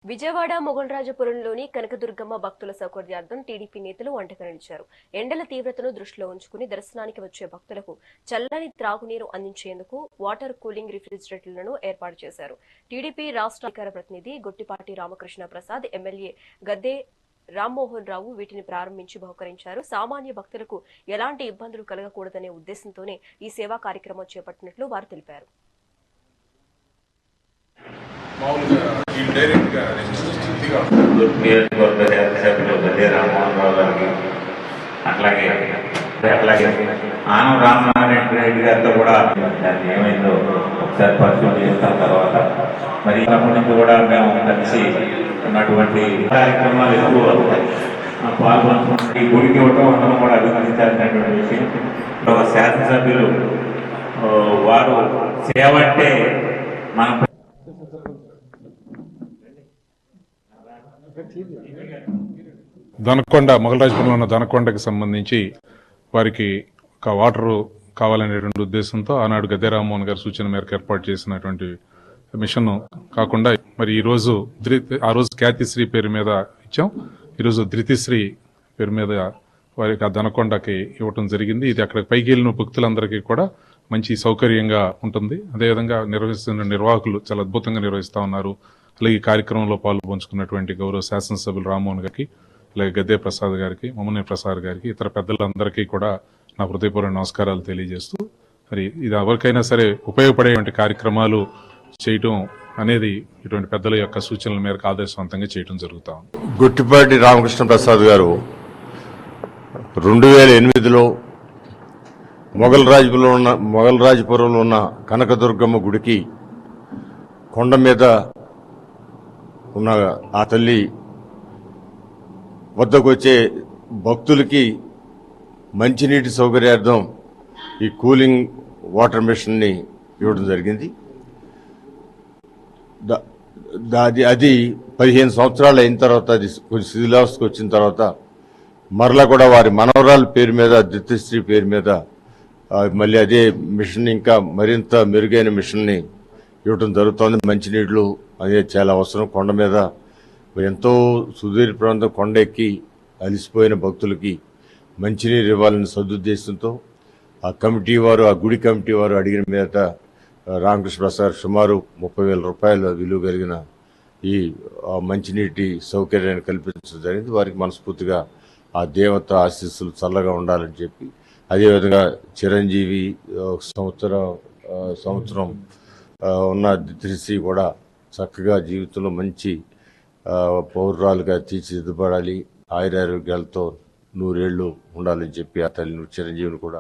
విజయవాడ మొగల్రాజపురంలోని కనకదుర్గమ్మ భక్తుల సౌకర్యార్థం టీడీపీ నేతలు వంటకనిచ్చారు. ఎండల తీవ్రతను దృష్టిలో ఉంచుకుని దర్శనానికి వచ్చే భక్తులకు చల్లని త్రాగునీరు అందించేందుకు వాటర్ కూలింగ్ రిఫ్రిజిరేటర్లను ఏర్పాటు చేశారు. టీడీపీ రాష్ట్ర అధికార ప్రతినిధి గొట్టిపాటి రామకృష్ణ ప్రసాద్, ఎమ్మెల్యే గద్దె రామ్మోహన్ రావు వీటిని ప్రారంభించి బహుకరించారు. సామాన్య భక్తులకు ఎలాంటి ఇబ్బందులు కలగకూడదనే ఉద్దేశంతోనే ఈ సేవా కార్యక్రమం చేపట్టినట్లు వారు తెలిపారు. నియోజకవర్గ శాసనసభ్యులు గద్దె రామ్మోహన్ రావు గారికి అట్లాగే ఆనం రామనారాయణ రెడ్డి గారితో కూడా దాన్ని ఏమైందో ఒకసారి పరిశీలన చేసిన తర్వాత మరి అప్పటి నుంచి కూడా మేము కలిసి ఉన్నటువంటి కార్యక్రమాలు ఎక్కువ పాల్గొంటున్నాం. ఈ గుడికి ఇవ్వటం అందరం కూడా అభినందించాల్సినటువంటి విషయం. ఒక శాసనసభ్యులు వారు సేవ అంటే మనం దనకొండ మొగల్రాజపురంలో ఉన్న దనకొండకి సంబంధించి వారికి ఒక వాటర్ కావాలనేటువంటి ఉద్దేశంతో ఆనాడు గద్దె రామ్మోహన్ గారి సూచన మేరకు ఏర్పాటు చేసినటువంటి మిషన్ కాకుండా మరి ఈ రోజు ఆ రోజు ఖ్యాతిశ్రీ పేరు మీద ఇచ్చాం. ఈరోజు ధృతిశ్రీ పేరు మీద వారికి ఆ దనకొండకి ఇవ్వటం జరిగింది. ఇది అక్కడ పైకి వెళ్ళిన భక్తులందరికీ కూడా మంచి సౌకర్యంగా ఉంటుంది. అదేవిధంగా నిర్వహిస్తున్న నిర్వాహకులు చాలా అద్భుతంగా నిర్వహిస్తూ ఉన్నారు. అలాగే ఈ కార్యక్రమంలో పాల్పంచుకున్నటువంటి గౌరవ శాసనసభ్యులు రామ్మోహన్ గారికి, అలాగే గద్దె ప్రసాద్ గారికి, మమ్మని ప్రసాద్ గారికి, ఇతర పెద్దలందరికీ కూడా నా హృదయపూర్వక నమస్కారాలు తెలియజేస్తూ మరి ఇది ఎవరికైనా సరే ఉపయోగపడేటువంటి కార్యక్రమాలు చేయటం అనేది ఇటువంటి పెద్దల యొక్క సూచనల మేరకు ఆదర్శవంతంగా చేయడం జరుగుతా ఉంది. గొట్టిపాటి రామకృష్ణ ప్రసాద్ గారు 2008లో మొగల్రాజపురంలో ఉన్న కనకదుర్గమ్మ గుడికి కొండ మీద ఉన్న ఆ తల్లి వద్దకు వచ్చే భక్తులకి మంచినీటి సౌకర్యార్థం ఈ కూలింగ్ వాటర్ మిషన్ని ఇవ్వడం జరిగింది. అది 15 సంవత్సరాలు అయిన తర్వాత అది కొంచెం శిథిలావస్థకు వచ్చిన తర్వాత మరలా కూడా వారి మనవరాల పేరు మీద, ధృతిశ్రీ పేరు మీద మళ్ళీ అదే మిషన్ ఇంకా మరింత మెరుగైన మిషన్ని ఇవ్వటం జరుగుతోంది. మంచినీళ్ళు అదే చాలా అవసరం. కొండ మీద ఎంతో సుదీర్ఘ ప్రాంతం కొండ ఎక్కి అలిసిపోయిన భక్తులకి మంచినీరు ఇవ్వాలని సదుద్దేశంతో ఆ గుడి కమిటీ వారు అడిగిన మీద రామకృష్ణ ప్రసాద్ సుమారు 30,000 రూపాయల విలువ కలిగిన ఈ మంచినీటి సౌకర్యాన్ని కల్పించడం జరిగింది. వారికి మనస్ఫూర్తిగా ఆ దేవత ఆశీస్సులు చల్లగా ఉండాలని చెప్పి, అదేవిధంగా చిరంజీవి సంవత్సరం ఉన్న ధృతిశ్రీ కూడా చక్కగా జీవితంలో మంచి పౌరురాలుగా తీర్చిదిద్దబడాలి, ఆయురారోగ్యాలతో 100 ఏళ్ళు ఉండాలని చెప్పి ఆ తల్లిని చిరంజీవిని కూడా